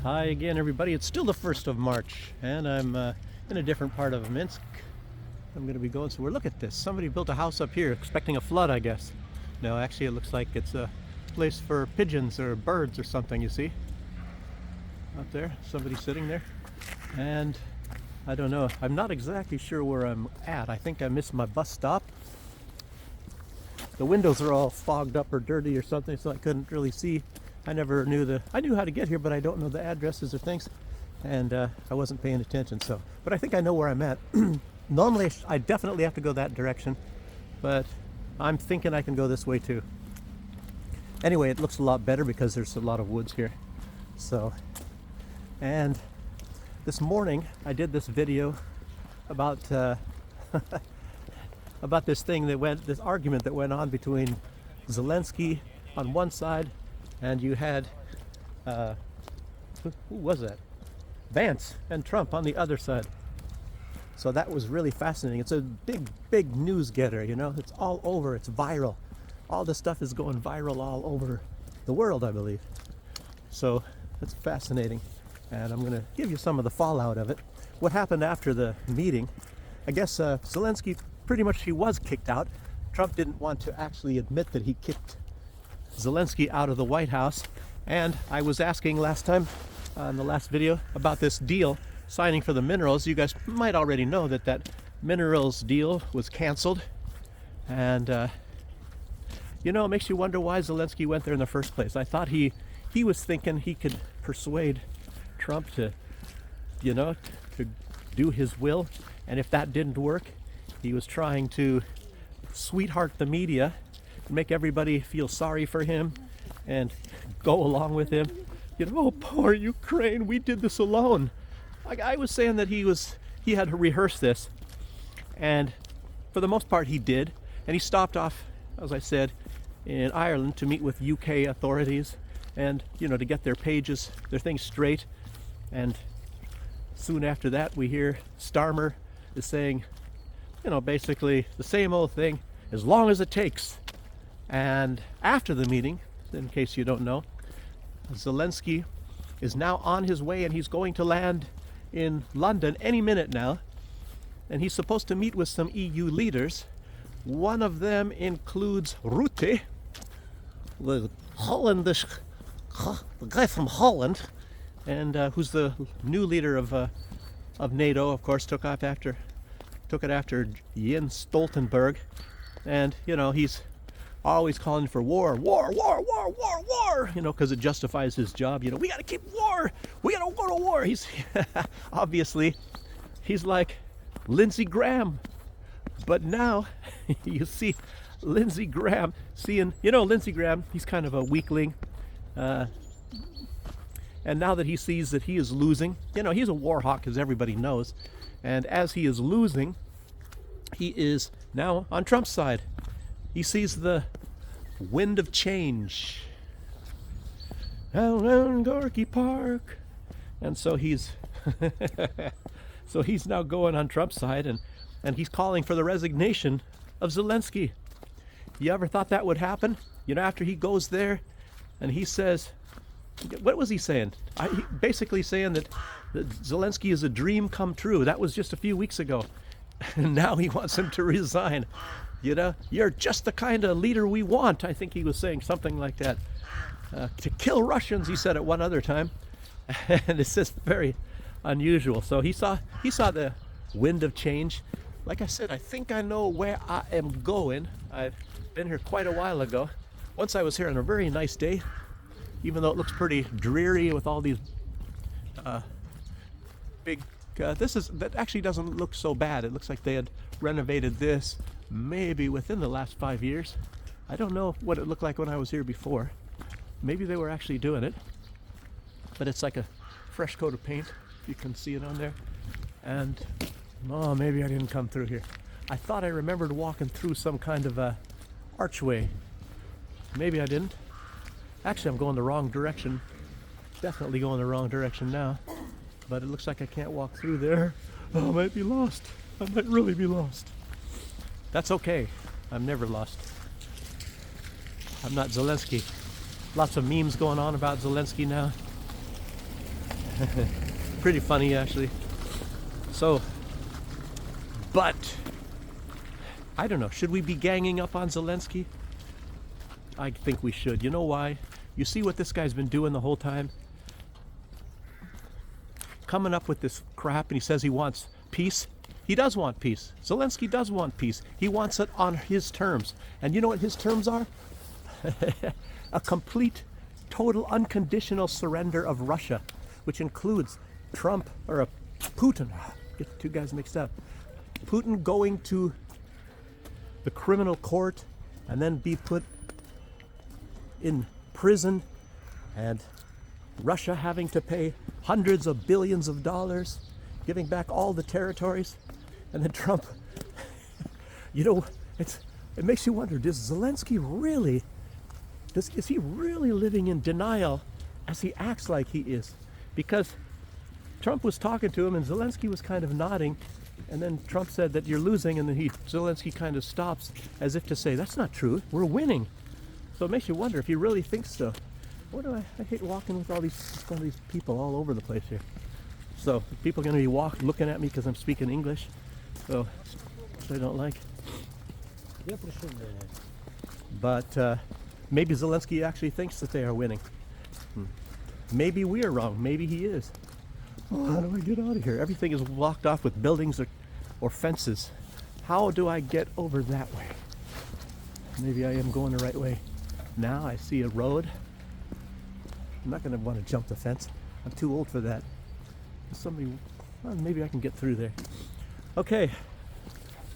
Hi again, everybody. It's still the 1st of March, and I'm in a different part of Minsk. I'm going to be going somewhere. Look at this. Somebody built a house up here expecting a flood, I guess. No, actually, it looks like it's a place for pigeons or birds or something, you see? Up there, somebody sitting there. And I don't know. I'm not exactly sure where I'm at. I think I missed my bus stop. The windows are all fogged up or dirty or something, so I couldn't really see. I knew how to get here, but I don't know the addresses or things, and I wasn't paying attention. But I think I know where I'm at. Normally, I definitely have to go that direction, but I'm thinking I can go this way too. Anyway, it looks a lot better because there's a lot of woods here. And this morning I did this video about about this argument that went on between Zelensky on one side, and you had who was that? Vance and Trump on the other side. So that was really fascinating. It's a big news getter, you know. It's all over. It's viral. All this stuff is going viral all over the world, I believe. So it's fascinating, and I'm going to give you some of the fallout of it. What happened after the meeting? I guess Zelensky he was kicked out. Trump didn't want to actually admit that he kicked Zelensky out of the White House. And I was asking last time in the last video about this deal signing for the minerals. You guys might already know that minerals deal was canceled, and you know, it makes you wonder why Zelensky went there in the first place. I thought he was thinking he could persuade Trump to do his will, and if that didn't work, he was trying to sweetheart the media, make everybody feel sorry for him and go along with him. You know, oh, poor Ukraine, we did this alone. I was saying that he had to rehearse this, and for the most part he did, and he stopped off, as I said, in Ireland to meet with UK authorities and, you know, to get their things straight. And soon after that we hear Starmer is saying, you know, basically the same old thing, as long as it takes. And after the meeting, in case you don't know, Zelensky is now on his way, and he's going to land in London any minute now, and he's supposed to meet with some EU leaders. One of them includes Rutte, the guy from Holland, and who's the new leader of NATO. Of course, took it after Jens Stoltenberg, and you know, he's always calling for war, you know, because it justifies his job. You know, we got to keep war. We got to go to war. He's obviously he's like Lindsey Graham, but now you see Lindsey Graham Lindsey Graham. He's kind of a weakling, and now that he sees that he is losing, you know, he's a war hawk, as everybody knows, and as he is losing, he is now on Trump's side. He sees the wind of change down Gorky Park, and so he's now going on Trump's side, and he's calling for the resignation of Zelensky. You ever thought that would happen? You know, after he goes there and he says, what was he saying? Basically saying that Zelensky is a dream come true. That was just a few weeks ago, and now he wants him to resign. You know, you're just the kind of leader we want. I think he was saying something like that. To kill Russians, he said at one other time. And it's just very unusual. So he saw the wind of change. Like I said, I think I know where I am going. I've been here quite a while ago. Once I was here on a very nice day, even though it looks pretty dreary with all these big... that actually doesn't look so bad. It looks like they had renovated this maybe within the last 5 years. I don't know what it looked like when I was here before. Maybe they were actually doing it, but it's like a fresh coat of paint. You can see it on there. And maybe I didn't come through here. I thought I remembered walking through some kind of a archway. Maybe I didn't. Actually, I'm going the wrong direction. Definitely going the wrong direction now, but it looks like I can't walk through there. Oh, I might be lost. I might really be lost. That's okay. I'm never lost. I'm not Zelensky. Lots of memes going on about Zelensky now. Pretty funny, actually. So, but I don't know. Should we be ganging up on Zelensky? I think we should. You know why? You see what this guy's been doing the whole time? Coming up with this crap, and he says he wants peace. He does want peace. Zelensky does want peace. He wants it on his terms. And you know what his terms are? A complete, total, unconditional surrender of Russia, which includes Trump, or Putin. Get the two guys mixed up. Putin going to the criminal court and then be put in prison, and Russia having to pay hundreds of billions of dollars, giving back all the territories, and then Trump, you know, it makes you wonder, is he really living in denial as he acts like he is? Because Trump was talking to him and Zelensky was kind of nodding, and then Trump said that you're losing, and then Zelensky kind of stops as if to say, that's not true, we're winning. So it makes you wonder if he really thinks so. I hate walking with all these people all over the place here. So people are going to be looking at me because I'm speaking English, so I don't like. But maybe Zelensky actually thinks that they are winning. Maybe we are wrong. Maybe he is. Oh, how do I get out of here? Everything is blocked off with buildings or fences. How do I get over that way? Maybe I am going the right way. Now I see a road. I'm not going to want to jump the fence. I'm too old for that. Maybe I can get through there. Okay,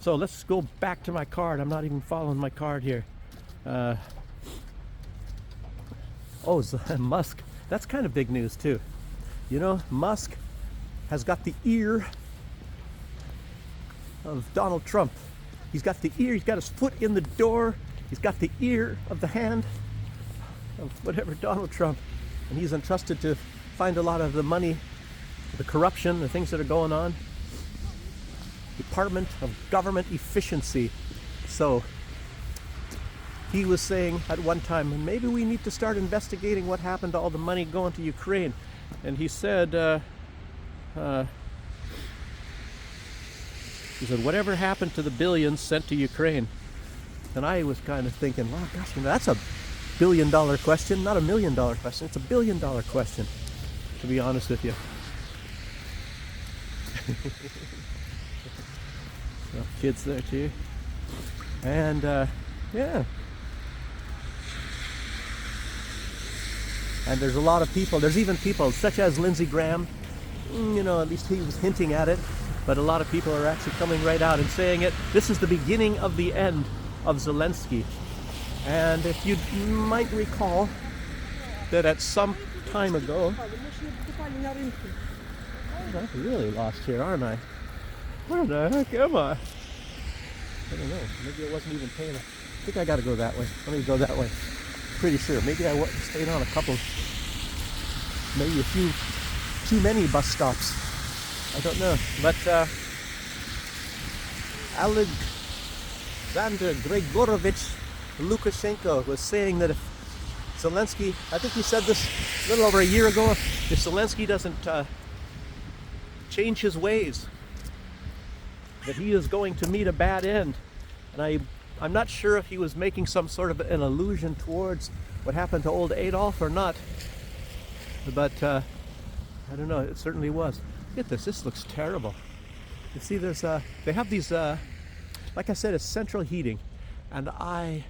so let's go back to my card. I'm not even following my card here. Musk. That's kind of big news too. You know, Musk has got the ear of Donald Trump. He's got the ear, he's got his foot in the door, he's got the ear of the hand of whatever Donald Trump. And he's entrusted to find a lot of the money, the corruption, the things that are going on. Department of Government Efficiency. So he was saying at one time, maybe we need to start investigating what happened to all the money going to Ukraine. And he said, whatever happened to the billions sent to Ukraine? And I was kind of thinking, wow, gosh, that's a $1 billion question, not $1 million question. It's a $1 billion question, to be honest with you. So, kids there too. And yeah. And there's a lot of people, there's even people such as Lindsey Graham, you know, at least he was hinting at it, but a lot of people are actually coming right out and saying it. This is the beginning of the end of Zelensky. And if you might recall that at some time ago, I'm really lost here, aren't I? Where the heck am I? I don't know. Maybe I wasn't even paying. I think I got to go that way. Let me go that way. Pretty sure. Maybe I stayed on a couple, maybe a few too many bus stops. I don't know. But Alexander Grigorovich Lukashenko was saying that if Zelensky, I think he said this a little over a year ago, if Zelensky doesn't change his ways, that he is going to meet a bad end. And I'm not sure if he was making some sort of an allusion towards what happened to old Adolf or not, but I don't know, it certainly was. Look at this, this looks terrible. You see, there's they have these, like I said, it's central heating, and it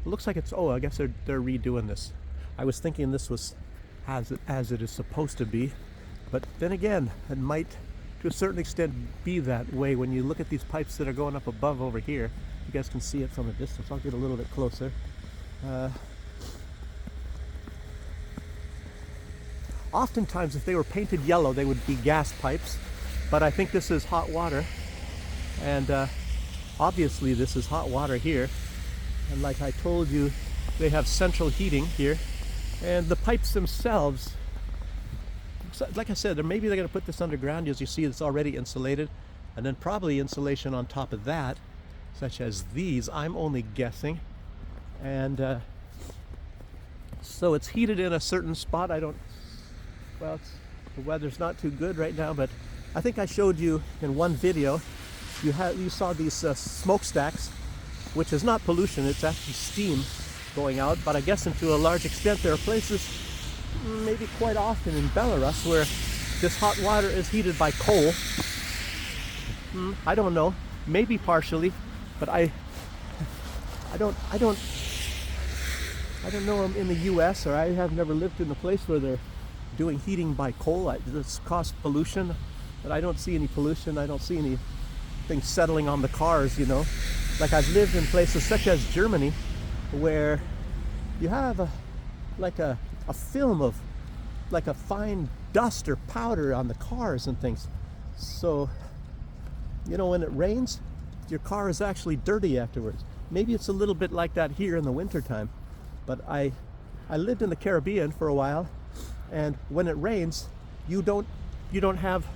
looks like it's, I guess they're redoing this. I was thinking this was as it is supposed to be, but then again, it might to a certain extent be that way when you look at these pipes that are going up above over here. You guys can see it from a distance. I'll get a little bit closer. Oftentimes, if they were painted yellow, they would be gas pipes, but I think this is hot water, and obviously this is hot water here, and like I told you, they have central heating here, and the pipes themselves, like I said, maybe they're going to put this underground. As you see, it's already insulated, and then probably insulation on top of that, such as these, I'm only guessing. And so it's heated in a certain spot. The weather's not too good right now, but I think I showed you in one video, you saw these smokestacks, which is not pollution, it's actually steam going out. But I guess to a large extent there are places, maybe quite often in Belarus, where this hot water is heated by coal. I don't know, maybe partially, but I don't know in the U.S., or I have never lived in a place where they're doing heating by coal. It's caused pollution, but I don't see any pollution. I don't see anything settling on the cars, you know. Like I've lived in places such as Germany, where you have a film of like a fine dust or powder on the cars and things. So, you know, when it rains, your car is actually dirty afterwards. Maybe it's a little bit like that here in the wintertime. But I lived in the Caribbean for a while, and when it rains, you don't have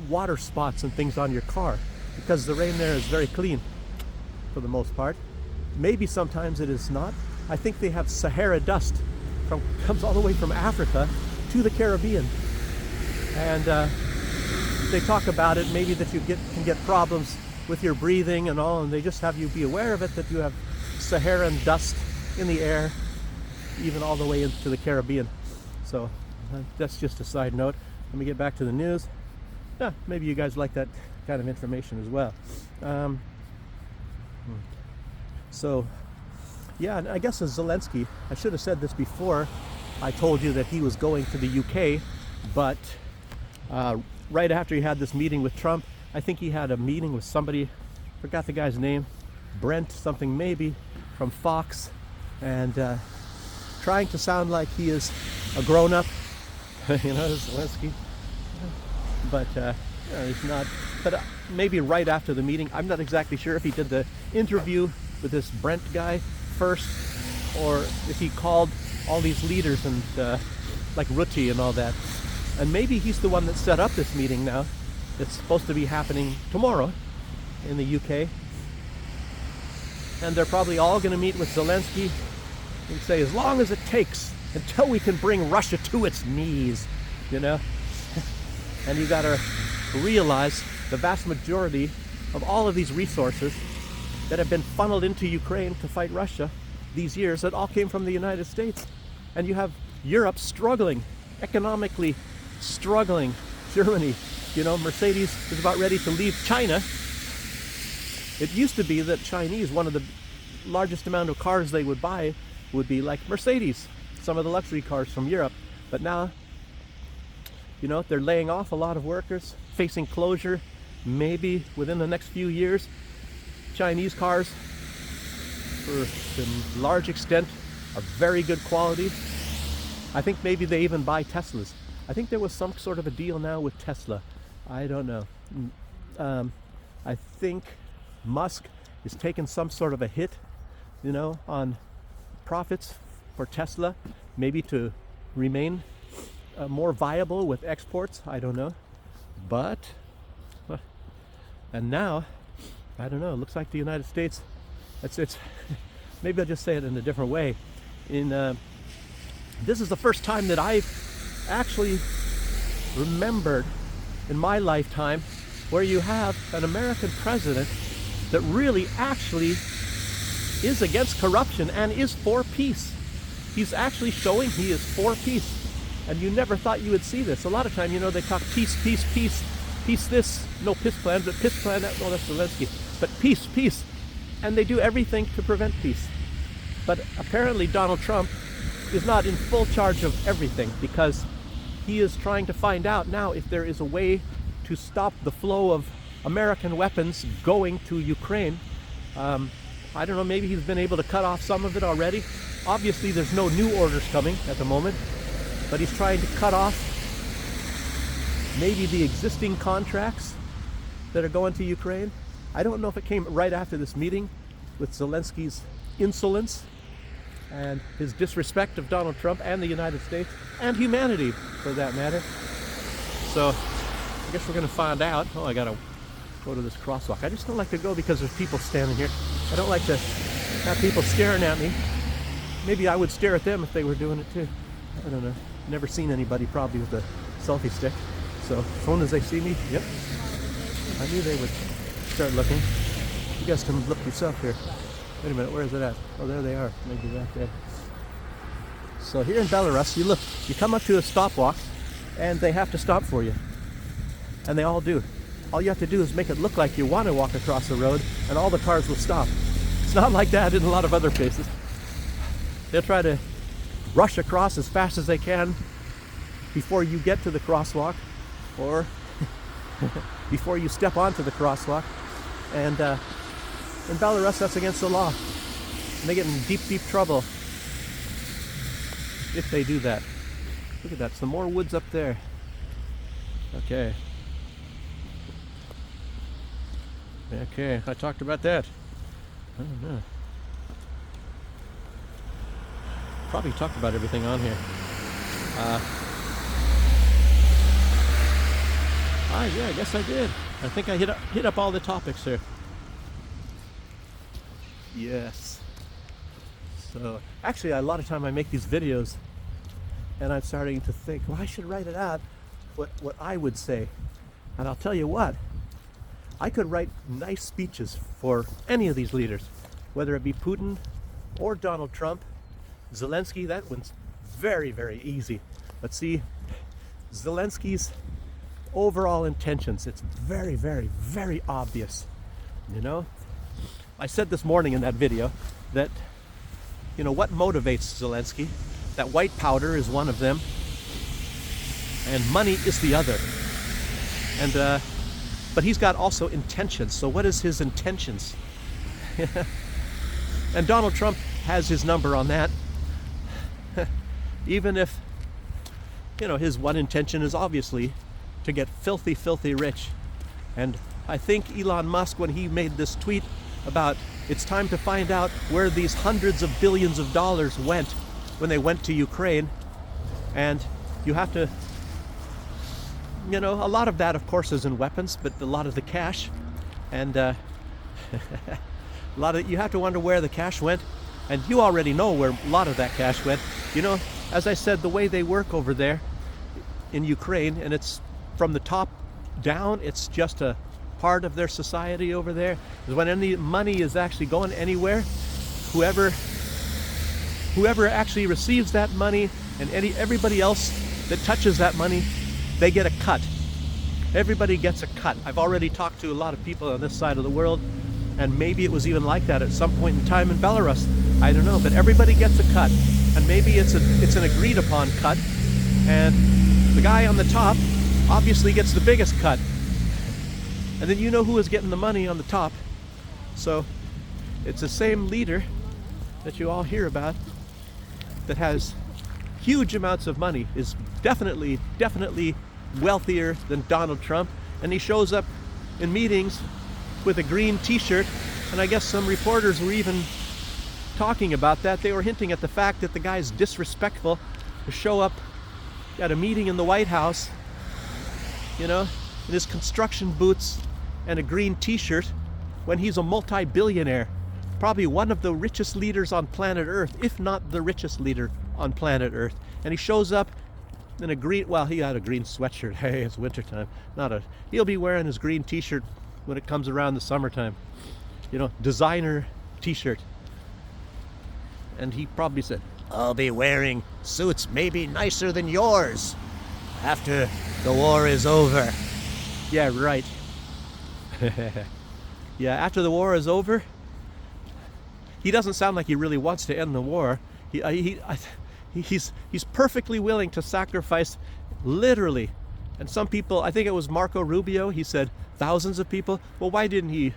water spots and things on your car because the rain there is very clean for the most part. Maybe sometimes it is not. I think they have Sahara dust comes all the way from Africa to the Caribbean, and they talk about it. Maybe that you can get problems with your breathing and all, and they just have you be aware of it, that you have Saharan dust in the air, even all the way into the Caribbean. So that's just a side note. Let me get back to the news. Maybe you guys like that kind of information as well. So yeah, and I guess as Zelensky, I should have said this before I told you that he was going to the UK, but right after he had this meeting with Trump, I think he had a meeting with somebody, forgot the guy's name, Brent something maybe, from Fox, and trying to sound like he is a grown-up, you know, Zelensky, but he's not. But maybe right after the meeting, I'm not exactly sure if he did the interview with this Brent guy first, or if he called all these leaders and like Rutte and all that. And maybe he's the one that set up this meeting now. It's supposed to be happening tomorrow in the UK. And they're probably all going to meet with Zelensky and say, as long as it takes until we can bring Russia to its knees, you know. And you got to realize the vast majority of all of these resources that have been funneled into Ukraine to fight Russia these years, that all came from the United States. And you have Europe struggling, economically struggling. Germany, you know, Mercedes is about ready to leave China. It used to be that Chinese, one of the largest amount of cars they would buy would be like Mercedes, some of the luxury cars from Europe. But now, you know, they're laying off a lot of workers, facing closure. Maybe within the next few years, Chinese cars, for a large extent, are very good quality. I think maybe they even buy Teslas. I think there was some sort of a deal now with Tesla. I don't know. I think Musk is taking some sort of a hit, you know, on profits for Tesla, maybe to remain more viable with exports. I don't know. But, and now, I don't know, it looks like the United States, it's maybe I'll just say it in a different way. This is the first time that I've actually remembered in my lifetime where you have an American president that really actually is against corruption and is for peace. He's actually showing he is for peace. And you never thought you would see this. A lot of time, you know, they talk peace, peace, peace, peace this, no piss plan, but piss plan that, well, that's Zelensky. But peace, peace. And they do everything to prevent peace. But apparently Donald Trump is not in full charge of everything, because he is trying to find out now if there is a way to stop the flow of American weapons going to Ukraine. I don't know, maybe he's been able to cut off some of it already. Obviously there's no new orders coming at the moment, but he's trying to cut off maybe the existing contracts that are going to Ukraine. I don't know if it came right after this meeting with Zelensky's insolence and his disrespect of Donald Trump and the United States and humanity, for that matter. So I guess we're going to find out. Oh, I got to go to this crosswalk. I just don't like to go because there's people standing here. I don't like to have people staring at me. Maybe I would stare at them if they were doing it too. I don't know. Never seen anybody probably with a selfie stick. So as soon as they see me, yep, I knew they would start looking. You guys can look yourself here. Wait a minute, where is it at? Oh, there they are. Maybe back there. So here in Belarus, you look, you come up to a stop walk, and they have to stop for you. And they all do. All you have to do is make it look like you want to walk across the road, and all the cars will stop. It's not like that in a lot of other places. They'll try to rush across as fast as they can before you get to the crosswalk, or before you step onto the crosswalk. And in Belarus, that's against the law. And they get in deep, deep trouble if they do that. Look at that, some more woods up there. Okay. Okay, I talked about that. I don't know. Probably talked about everything on here. Yeah, I guess I did. I think I hit up all the topics here. Yes. So, actually, a lot of time I make these videos, and I'm starting to think, well, I should write it out, what I would say. And I'll tell you what, I could write nice speeches for any of these leaders, whether it be Putin or Donald Trump. Zelensky, that one's very, very easy. But see, Zelensky's overall intentions, it's very, very, very obvious. You know, I said this morning in that video that, you know, what motivates Zelensky? That white powder is one of them, and money is the other. And but he's got also intentions. So what is his intentions? And Donald Trump has his number on that. Even if, you know, his one intention is obviously to get filthy, filthy rich. And I think Elon Musk, when he made this tweet about it's time to find out where these hundreds of billions of dollars went when they went to Ukraine, and you have to, you know, a lot of that, of course, is in weapons, but a lot of the cash, and a lot of, you have to wonder where the cash went, and you already know where a lot of that cash went. You know, as I said, the way they work over there in Ukraine, and it's from the top down, it's just a part of their society over there, is when any money is actually going anywhere, whoever actually receives that money, and everybody else that touches that money, they get a cut. Everybody gets a cut. I've already talked to a lot of people on this side of the world, and maybe it was even like that at some point in time in Belarus. I don't know, but everybody gets a cut, and maybe it's an agreed upon cut, and the guy on the top obviously gets the biggest cut. And then you know who is getting the money on the top. So it's the same leader that you all hear about that has huge amounts of money, is definitely wealthier than Donald Trump, and he shows up in meetings with a green t-shirt, and I guess some reporters were even talking about that. They were hinting at the fact that the guy's disrespectful to show up at a meeting in the White House, you know, in his construction boots and a green t-shirt when he's a multi-billionaire, probably one of the richest leaders on planet Earth, if not the richest leader on planet Earth. And he shows up in a green, well, he had a green sweatshirt. Hey, it's wintertime. He'll be wearing his green t-shirt when it comes around the summertime. You know, designer t-shirt. And he probably said, I'll be wearing suits maybe nicer than yours after the war is over. Yeah, right. Yeah, after the war is over, he doesn't sound like he really wants to end the war. He's perfectly willing to sacrifice, literally. And some people, I think it was Marco Rubio, he said thousands of people. Well, why didn't he,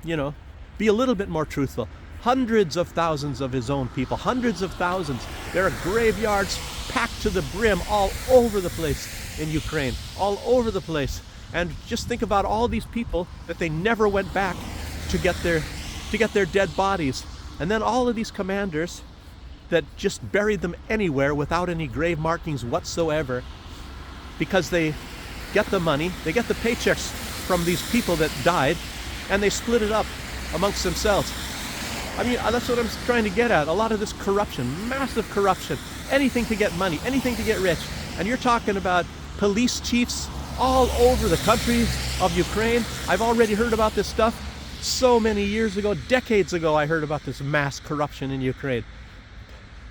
you know, be a little bit more truthful? Hundreds of thousands of his own people, hundreds of thousands. There are graveyards packed to the brim all over the place in Ukraine, all over the place. And just think about all these people that they never went back to get their dead bodies. And then all of these commanders that just buried them anywhere without any grave markings whatsoever, because they get the money, they get the paychecks from these people that died, and they split it up amongst themselves. I mean, that's what I'm trying to get at. A lot of this corruption, massive corruption, anything to get money, anything to get rich. And you're talking about police chiefs all over the country of Ukraine. I've already heard about this stuff so many years ago, decades ago. I heard about this mass corruption in Ukraine.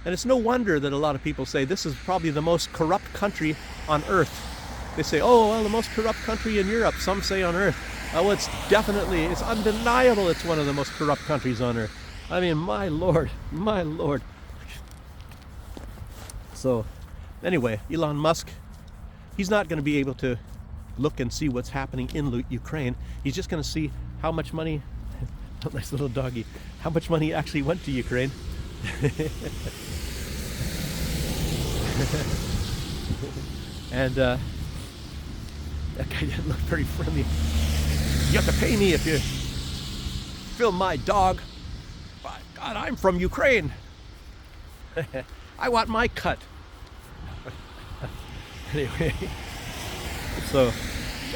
And it's no wonder that a lot of people say this is probably the most corrupt country on earth. They say, oh, well, the most corrupt country in Europe, some say on earth. Oh, it's definitely, it's undeniable it's one of the most corrupt countries on earth. I mean, my Lord, my Lord. So, anyway, Elon Musk, he's not going to be able to look and see what's happening in Ukraine. He's just going to see how much money, nice little doggy, how much money actually went to Ukraine. And that guy didn't look very friendly. You have to pay me if you film my dog. By God, I'm from Ukraine. I want my cut. Anyway, so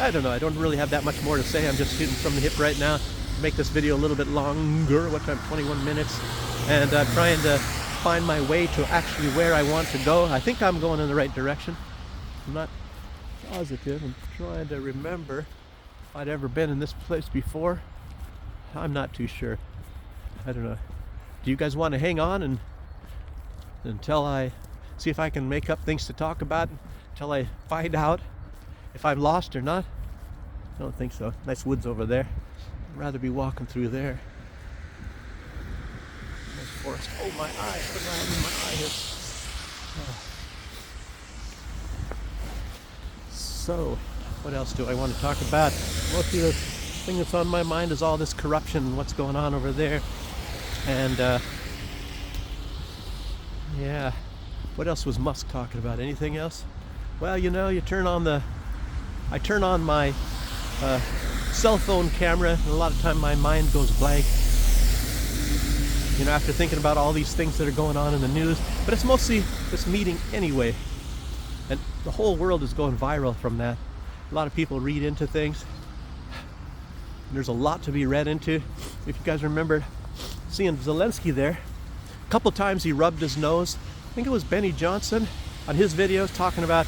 I don't know. I don't really have that much more to say. I'm just shooting from the hip right now to make this video a little bit longer. What time? 21 minutes. And I'm trying to find my way to actually where I want to go. I think I'm going in the right direction. I'm not positive. I'm trying to remember if I'd ever been in this place before. I'm not too sure. I don't know. Do you guys want to hang on and until I see if I can make up things to talk about until I find out if I'm lost or not? I don't think so. Nice woods over there. I'd rather be walking through there. Nice forest. Oh, my eye. What do I have in my eye here? Oh. So, what else do I want to talk about? Mostly the thing that's on my mind is all this corruption and what's going on over there. And, yeah. What else was Musk talking about? Anything else? Well, you know, I turn on my cell phone camera, and a lot of time my mind goes blank. You know, after thinking about all these things that are going on in the news. But it's mostly this meeting anyway. And the whole world is going viral from that. A lot of people read into things. And there's a lot to be read into. If you guys remember seeing Zelensky there, a couple times he rubbed his nose. I think it was Benny Johnson on his videos talking about,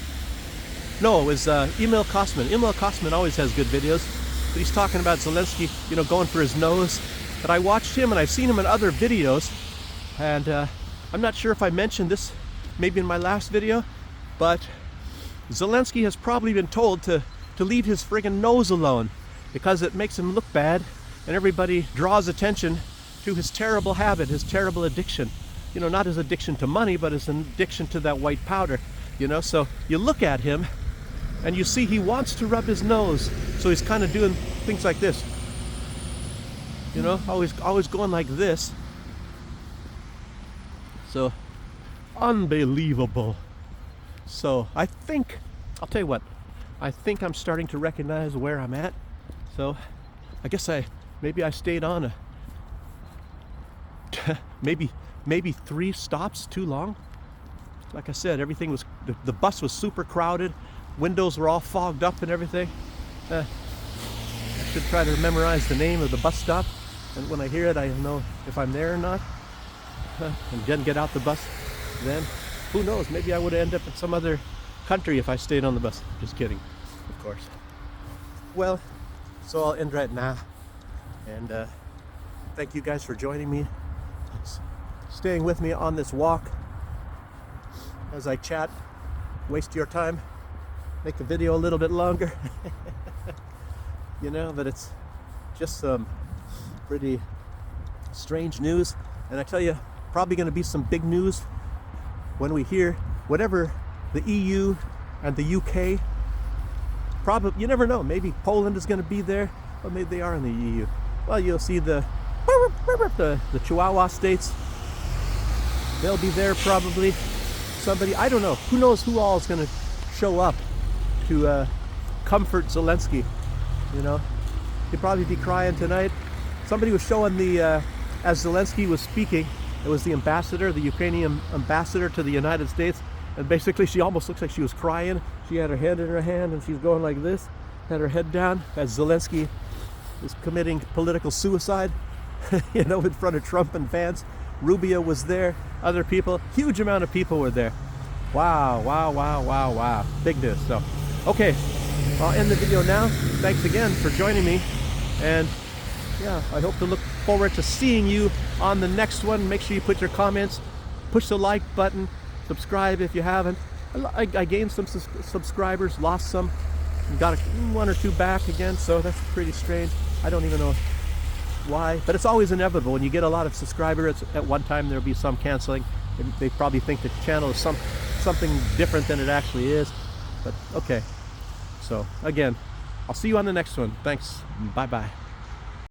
no, it was Emil Kosman. Emil Kosman always has good videos. But he's talking about Zelensky, you know, going for his nose. But I watched him and I've seen him in other videos. And I'm not sure if I mentioned this maybe in my last video. But Zelensky has probably been told to leave his friggin' nose alone because it makes him look bad and everybody draws attention to his terrible habit, his terrible addiction. You know, not his addiction to money, but his addiction to that white powder, you know. So you look at him and you see he wants to rub his nose. So he's kind of doing things like this. You know, always going like this. So, unbelievable. So I think, I'll tell you what, I think I'm starting to recognize where I'm at. So I guess maybe I stayed on maybe 3 stops too long. Like I said, everything was, the bus was super crowded. Windows were all fogged up and everything. I should try to memorize the name of the bus stop. And when I hear it, I know if I'm there or not. And then get out the bus then. Who knows? Maybe I would end up in some other country if I stayed on the bus. Just kidding, of course. Well, so I'll end right now. And thank you guys for joining me, staying with me on this walk as I chat, waste your time, make the video a little bit longer. You know, but it's just some pretty strange news. And I tell you, probably going to be some big news when we hear whatever the EU and the UK, probably, you never know, maybe Poland is going to be there, or maybe they are in the EU. Well, you'll see the Chihuahua states, they'll be there probably. Somebody, I don't know, who knows who all is going to show up to comfort Zelensky, you know. He'd probably be crying tonight. Somebody was showing as Zelensky was speaking, it was the ambassador, the Ukrainian ambassador to the United States, and basically she almost looks like she was crying. She had her head in her hand and she's going like this, had her head down as Zelensky is committing political suicide, you know, in front of Trump and Vance. Rubio was there, other people, huge amount of people were there. Wow, wow, wow, wow, wow. Big news. So Okay, I'll end the video now. Thanks again for joining me, and yeah, I hope to look forward to seeing you on the next one. Make sure you put your comments, push the like button, subscribe if you haven't. I gained some subscribers, lost some, and got one or two back again, so that's pretty strange. I don't even know why, but it's always inevitable. When you get a lot of subscribers, at one time there'll be some canceling. They probably think the channel is something different than it actually is, but okay. So again, I'll see you on the next one. Thanks. Bye bye.